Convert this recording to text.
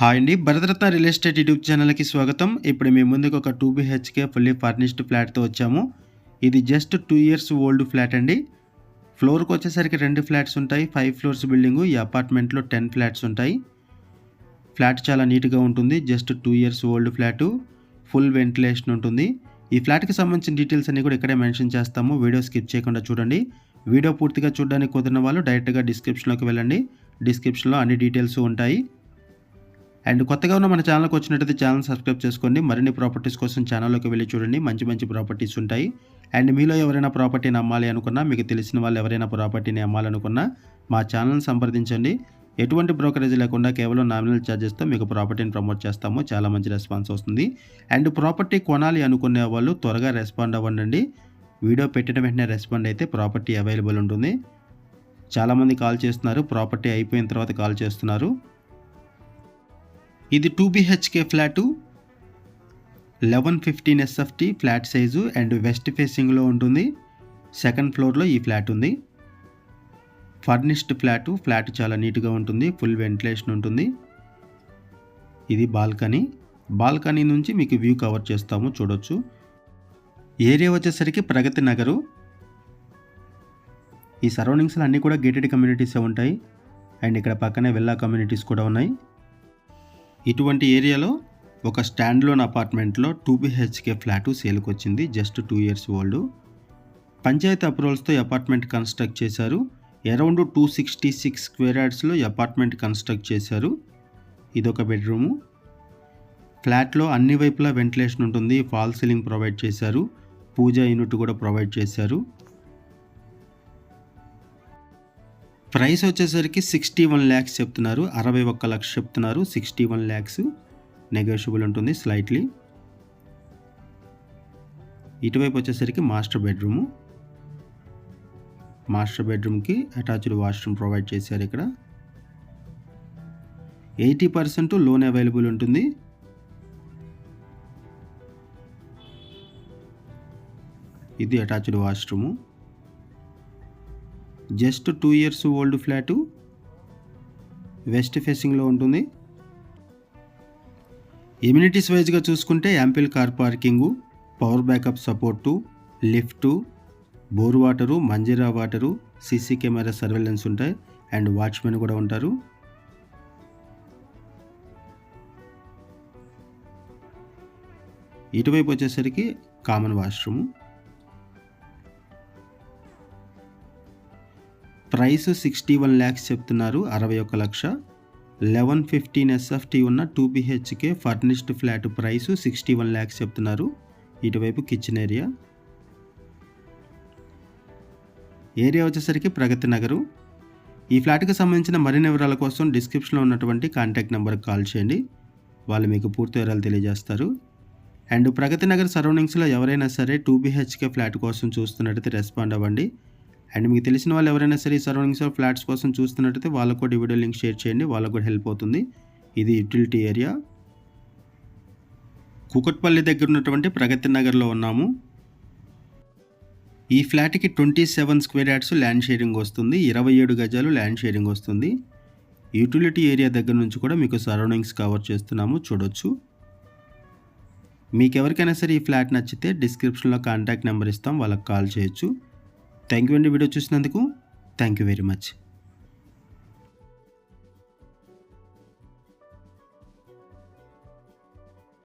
Hi అండి. Bharat Ratna real estate YouTube ఛానల్‌కి స్వాగతం. ఇప్పుడు మీ ముందుకు ఒక 2 బీహెచ్‌కే ఫుల్లీ ఫర్నిష్డ్ ఫ్లాట్‌తో వచ్చాము. ఇది జస్ట్ 2 ఇయర్స్ ఓల్డ్ ఫ్లాట్ అండి. ఫ్లోర్‌కొచ్చేసరికి 2 ఫ్లాట్స్ ఉంటాయి. 5 ఫ్లోర్స్ బిల్డింగు. ఈ అపార్ట్మెంట్‌లో 10 ఫ్లాట్స్ ఉంటాయి. ఫ్లాట్ చాలా నీట్‌గా ఉంటుంది. Just 2 years old flat. Full ventilation ఉంటుంది. ఈ ఫ్లాట్‌కి సంబంధించిన డీటెయిల్స్ అన్నీ కూడా ఇక్కడే మెన్షన్ చేస్తాము. వీడియో స్కిప్ చేయకుండా చూడండి. వీడియో పూర్తిగా చూడడానికి కుదిరిన వాళ్ళు డైరెక్ట్‌గా డిస్క్రిప్షన్‌లోకి వెళ్ళండి. డిస్క్రిప్షన్‌లో అన్ని డీటెయిల్స్ ఉంటాయి. అండ్ కొత్తగా ఉన్న మన ఛానల్‌కి వచ్చినట్టయితే ఛానల్ సబ్స్క్రైబ్ చేసుకోండి. మరిన్ని ప్రాపర్టీస్ కోసం ఛానల్‌లోకి వెళ్లి చూడండి. మంచి మంచి ప్రాపర్టీస్ ఉంటాయి. అండ్ మీలో ఎవరైనా ప్రాపర్టీని అమ్మాలి అనుకున్నా, మీకు తెలిసిన వాళ్ళు ఎవరైనా ప్రాపర్టీని అమ్మాలనుకున్నా మా ఛానల్‌ని సంప్రదించండి. ఎటువంటి బ్రోకరేజ్ లేకుండా కేవలం నామినల్ ఛార్జెస్‌తో మీకు ప్రాపర్టీని ప్రమోట్ చేస్తాము. చాలా మంచి రెస్పాన్స్ వస్తుంది. అండ్ ప్రాపర్టీ కొనాలి అనుకునే వాళ్ళు త్వరగా రెస్పాండ్ అవ్వండి. వీడియో పెట్టిన వెంటనే రెస్పాండ్ అయితే ప్రాపర్టీ అవైలబుల్ ఉంటుంది. చాలామంది కాల్ చేస్తున్నారు. ప్రాపర్టీ అయిపోయిన తర్వాత కాల్ చేస్తున్నారు. ఇది 2 BHK flat 1115 SFT flat size and west ఫేసింగ్లో ఉంటుంది. సెకండ్ ఫ్లోర్లో ఈ ఫ్లాట్ ఉంది. Furnished flat. ఫ్లాట్ చాలా నీట్గా ఉంటుంది. ఫుల్ వెంటిలేషన్ ఉంటుంది. ఇది బాల్కనీ. బాల్కనీ నుంచి మీకు వ్యూ కవర్ చేస్తాము, చూడొచ్చు. ఏరియా వచ్చేసరికి ప్రగతి నగరు. ఈ సరౌండింగ్స్లో అన్నీ కూడా గేటెడ్ కమ్యూనిటీసే ఉంటాయి. అండ్ ఇక్కడ పక్కనే విల్లా కమ్యూనిటీస్ కూడా ఉన్నాయి. ఇటువంటి ఏరియాలో ఒక స్టాండ్లోన్ అపార్ట్మెంట్లో 2 బీహెచ్‌కే ఫ్లాటు సేల్కి వచ్చింది. Just 2 years old. పంచాయతీ అప్రూవల్స్తో ఈ అపార్ట్మెంట్ కన్స్ట్రక్ట్ చేశారు. అరౌండ్ 266 స్క్వేర్ యార్డ్స్లో ఈ అపార్ట్మెంట్ కన్స్ట్రక్ట్ చేశారు. ఇదొక బెడ్రూము. ఫ్లాట్లో అన్ని వైపులా వెంటిలేషన్ ఉంటుంది. ఫాల్ సీలింగ్ ప్రొవైడ్ చేశారు. పూజా యూనిట్ కూడా ప్రొవైడ్ చేశారు. ప్రైస్ వచ్చేసరికి 61 lakhs చెప్తున్నారు. 61 లక్షలు చెప్తున్నారు. 61 lakhs నెగోషియబుల్ ఉంటుంది స్లైట్లీ. ఇటువైపు వచ్చేసరికి మాస్టర్ బెడ్రూము. మాస్టర్ బెడ్రూమ్కి అటాచ్డ్ వాష్రూమ్ ప్రొవైడ్ చేశారు. ఇక్కడ 80% లోన్ అవైలబుల్ ఉంటుంది. ఇది attached washroom. Just 2 years old flat. West ఫేసింగ్లో ఉంటుంది. ఎమ్యూనిటీస్ వైజ్గా చూసుకుంటే ample car parking, power backup support, lift, bore water, Manjira water, CC camera surveillance ఉంటాయి. అండ్ వాచ్మెన్ కూడా ఉంటారు. ఇటువైపు వచ్చేసరికి కామన్ వాష్రూము. ప్రైస్ 61 lakhs చెప్తున్నారు. 61 లక్ష. 1115 ఎస్ఎఫ్టీ ఉన్న 2 BHK furnished flat price 61 lakhs చెప్తున్నారు. ఇటువైపు కిచెన్ ఏరియా. ఏరియా వచ్చేసరికి ప్రగతి నగరు. ఈ ఫ్లాట్కి సంబంధించిన మరిన్ని వివరాల కోసం డిస్క్రిప్షన్లో ఉన్నటువంటి కాంటాక్ట్ నెంబర్కి కాల్ చేయండి. వాళ్ళు మీకు పూర్తి వివరాలు తెలియజేస్తారు. అండ్ ప్రగతి నగర్ సరౌండింగ్స్లో ఎవరైనా సరే 2 బీహెచ్‌కే ఫ్లాట్ కోసం చూస్తున్నట్టయితే రెస్పాండ్ అవ్వండి. అండ్ మీకు తెలిసిన వాళ్ళు ఎవరైనా సరే ఈ సరౌండింగ్స్లో ఫ్లాట్స్ కోసం చూస్తున్నట్టయితే వాళ్ళకు కూడా వీడియో లింక్ షేర్ చేయండి. వాళ్ళకు కూడా హెల్ప్ అవుతుంది. ఇది యూటిలిటీ ఏరియా. కూకట్పల్లి దగ్గర ఉన్నటువంటి ప్రగతి నగర్లో ఉన్నాము. ఈ ఫ్లాట్కి 27 స్క్వేర్ యార్డ్స్ ల్యాండ్ షేరింగ్ వస్తుంది. 27 గజాలు ల్యాండ్ షేరింగ్ వస్తుంది. యూటిలిటీ ఏరియా దగ్గర నుంచి కూడా మీకు సరౌండింగ్స్ కవర్ చేస్తున్నాము, చూడొచ్చు. మీకు ఎవరికైనా సరే ఈ ఫ్లాట్ నచ్చితే డిస్క్రిప్షన్లో కాంటాక్ట్ నెంబర్ ఇస్తాం, వాళ్ళకి కాల్ చేయొచ్చు. థ్యాంక్ యూ అండి వీడియో చూసినందుకు. Thank you very much.